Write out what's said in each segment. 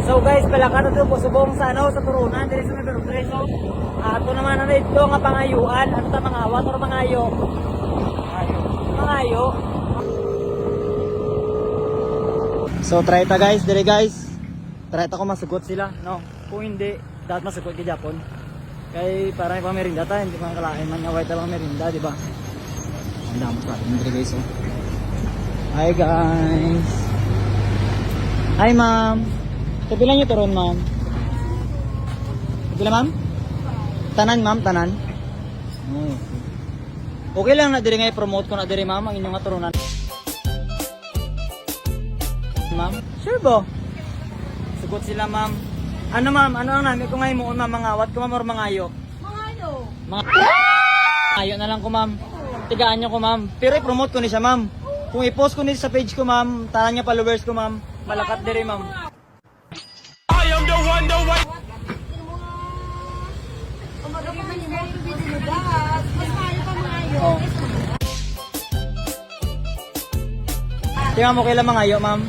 So guys, palaka na ito po subong sa ano, sa turunan, dito sa number 3. So, ato naman na ito nga pangayuan, ano ta mga awat or mangayo? Mangayo. So try ta guys, dire guys. Try ta ko masugot sila, no? Kung hindi, dapat masugot kay Japon. Kay para may pamerinda ta, hindi pa kalain man nga white ta pamerinda, di ba? Ang dami pa dire guys. Oh. Hi guys. Hi ma'am. Kapilan nyo turon, ma'am? Kapila, ma'am? Tanan, ma'am? Tanan? Oh, okay lang na diri nga i-promote ko na diri, ma'am, ang inyong turunan. Ma'am? Sure ba? Sugot sila, ma'am. Ano, ma'am? Ano ang namin ko ngayon mo, ma'am? Mangawat ko, ma'am, or mangayo? Mangayo. Mangayo na lang ko, ma'am. Tigaan nyo ko, ma'am. Pero i-promote ko ni siya, ma'am. Kung i-post ko ni sa page ko, ma'am, tanan niya followers ko, ma'am. Malakat diri, ma'am. Oh. Tingnan mo kailan mangayo, ma'am.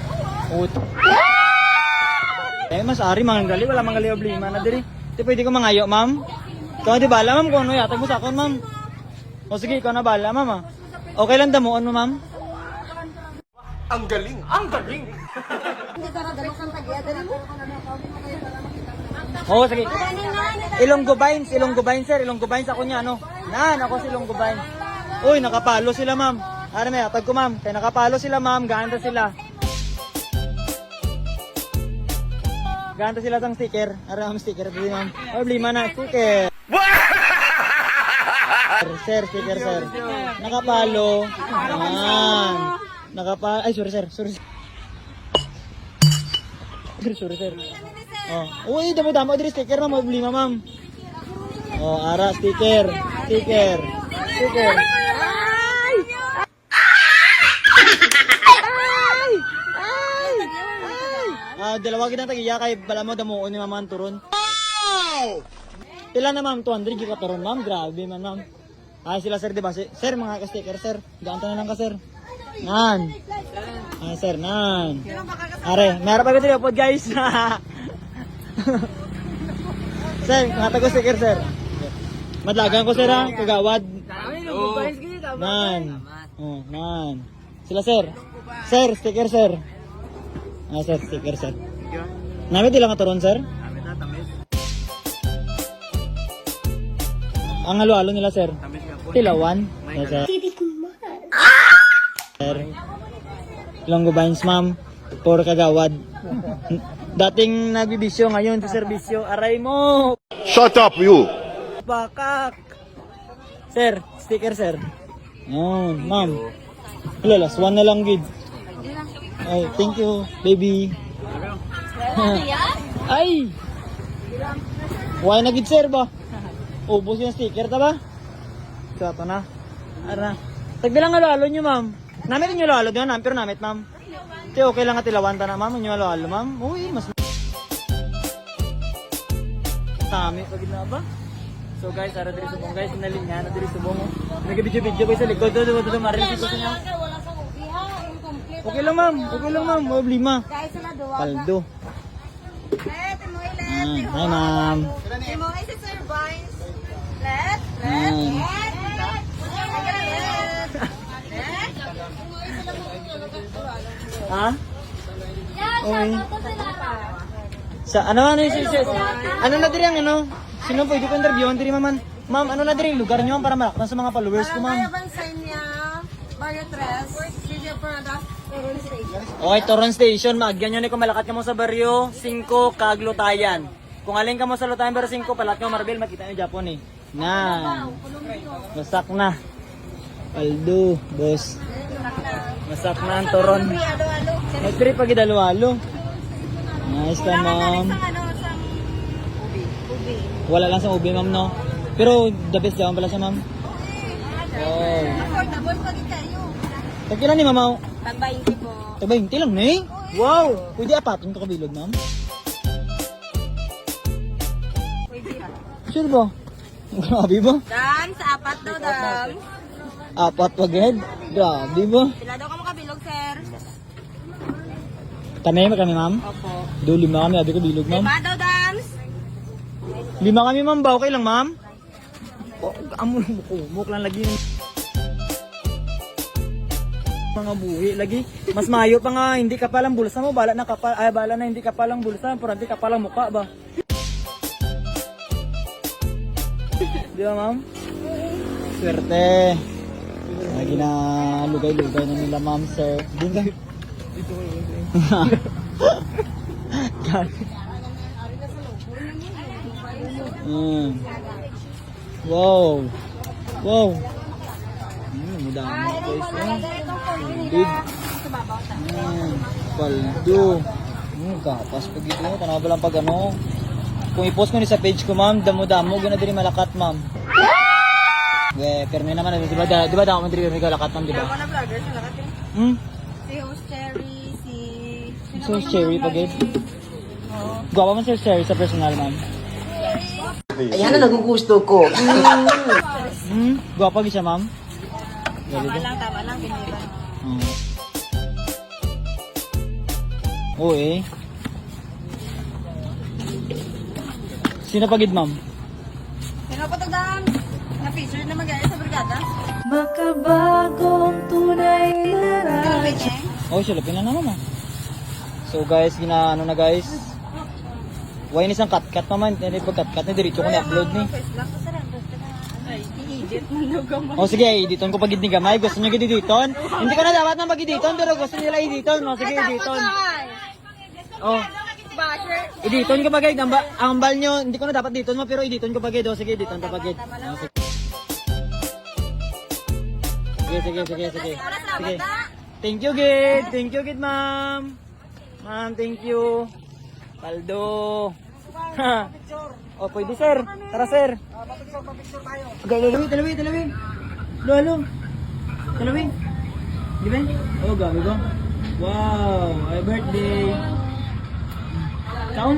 Mas ari manggali, wala manggali problema na diri. Di pwede ko mangayo, ma'am. Ikaw di bala, ma'am, kung ano yatag mo sa akon, ma'am. O sige, ikaw na bala, ma'am. Ah. Okay lang damuon mo, ma'am. Ang galing! Ang galing! Oo, sige. Ilonggo Vines, sir. Ilonggo Vines ako niya, ano? Nan, ako si Ilonggo Vines. Uy, nakapalo sila, ma'am. Ano may atag ko, ma'am. Kaya nakapalo sila, ma'am. Ganda sila. Ganda sila sang sticker. Ano ang sticker dito, ma'am? Problema na, sticker. Sir, sticker, sir. Nakapalo. Yan. Nakapalo. Ay, sorry, sir. Sorry, sir. Oh. Uy, damo-damo diri sticker, ma'am. Problema, ma'am. Oh, ara sticker. Sticker. Dalawa kita tagiya kay bala mo damuon ni mama turon. Pila na ma'am 200 giga turon, ma'am. Grabe man, ma'am. Ay sila sir, di ba? Sir, mga ka-sticker, sir. Gaanta na lang ka, sir. Nan. Ah, sir, nan. Are, meron pa ko dito pod, guys. Sir, ngata ko sticker, sir. Madlagan ko, sir, ha? Kagawad. Nan. Oh, nan. Sila, sir. Sir, sticker, sir. Ah, sir, sticker, sir. Namit ilang katuron, sir? Ang halo-halo nila, sir? Tilawan. Yes, sir. Sir. Ilonggo Vines, ma'am. For kagawad. Dating nagbibisyo, ngayon sa serbisyo. Aray mo! Shut up, you! Bakak! Sir, sticker, sir. Oh, ma'am. Wala, last one na lang, gid. Ay, thank you, baby. Ay! Why na gid, sir, ba? Ubos yung sticker, ta ba? So, ito na. Ara. Tagbilang halo-halo nyo, ma'am. Namit nyo halo-halo doon, pero namit, ma'am. Te, okay lang at ilawan ta na, ma'am. Nyo halo-halo, ma'am. Uy, mas... Tami, pagid na ba? So guys, ara diri subong guys, sinalin niya na diri subong. Nag-video-video ko sa likod do marinig ko sa niya. Okay lang, ma'am. Okay lang, ma'am. Problema. Paldo. Hi, ma'am. Imo is Sir Vines. Left. Ha? Okay. Sa ano na diri ang ano? Sino pwede ko interviewin diri, ma'am? Ma'am, ano na diri ang lugar niyo para malaktan sa mga followers ko, ma'am? Barrio 3, Studio Product, Toron Station. Okay, Toron Station. Maagyan nyo ni kung malakat ka mo sa baryo 5, Kaglutayan. Kung alin ka mo sa Lutayan baryo 5, palat ka mo Marbel, makita nyo Japon eh. Na. Masak na. Paldo, boss. Masak na ang Toron. Nag-trip pag idalo-halo. Nice ka, ma'am. Wala lang sa ubi, ma'am, no? Pero the best daw pala siya, ma'am. Oh. Affordable pag itayo. Tagkila ni mama. Tag 20 po. Tag 20 lang, eh? Wow! Pwede apatin to kabilog, ma'am? Pwede ha. Sure ba? Grabe ba? Dan, sa apat daw, Dan. Apat pag head? Grabe ba? Pila daw ka makabilog, sir? Kami ma'am? Opo. Do, 5 kami. Sabi ko bilog, ma'am. 5 daw, Dams. 5 kami, ma'am ba? Okay lang, ma'am? Oh, amo mo ko. Muk lang lagi yung mga buhi lagi. Mas mayo pa nga hindi ka palang bulsa mo. Bala na hindi ka palang bulsa. Pero hindi ka palang mukha ba? Di ba, ma'am? Swerte. Lagi na lugay-lugay na nila, ma'am, sir. Di ba? Wow. Wow. Madami guys. Big. Paldo. Gapas pag ito. Tanaw ba lang pag ano. Kung i-post ko ni sa page ko, ma'am, damo-damo. Gana diri malakat, ma'am. Pero may naman, di ba daw man diri malakat, ma'am, di ba? Mga vloggers na lakat eh. Si Host Cherry, si... So, Cherry pag Gawa man si Cherry sa personal, ma'am. Ayan na nagugusto ko. Gwapa siya, ma'am. Tama lang, biniban. Oo eh. Sino pagid, ma'am? Sino po ito, Dams? Na-feature na mag-aaral sa brigada? Makabagong tunay na Grabe niya. Oh, silapin na naman, ah. So guys, ginaano na guys. Why isang cut-cut naman. Hindi pag cut-cut na diretso ko na-upload ni. First lang ko sa random. Ay, i-edit mo na gamay. Oh sige, editon ko pag ni gamay. Gusto niyo editon? Hindi ko na dapat na mag-editon pero gusto nila editon. Oh, sige, editon. Oh, Basher. editon ko pagay. Ang ambal nyo, hindi ko na dapat editon mo pero editon ko pagay. Oh, sige, editon ko pagay. Oh, sige. Sige. Thank you, Gid. Thank you, Gid, ma'am. Ma'am, thank you. Paldo. Oh, pwede, sir. Tara, sir. Dalawin. Lalo. Dalawin. Di ba? Oh, gabi ba? Wow, happy birthday. Kaon.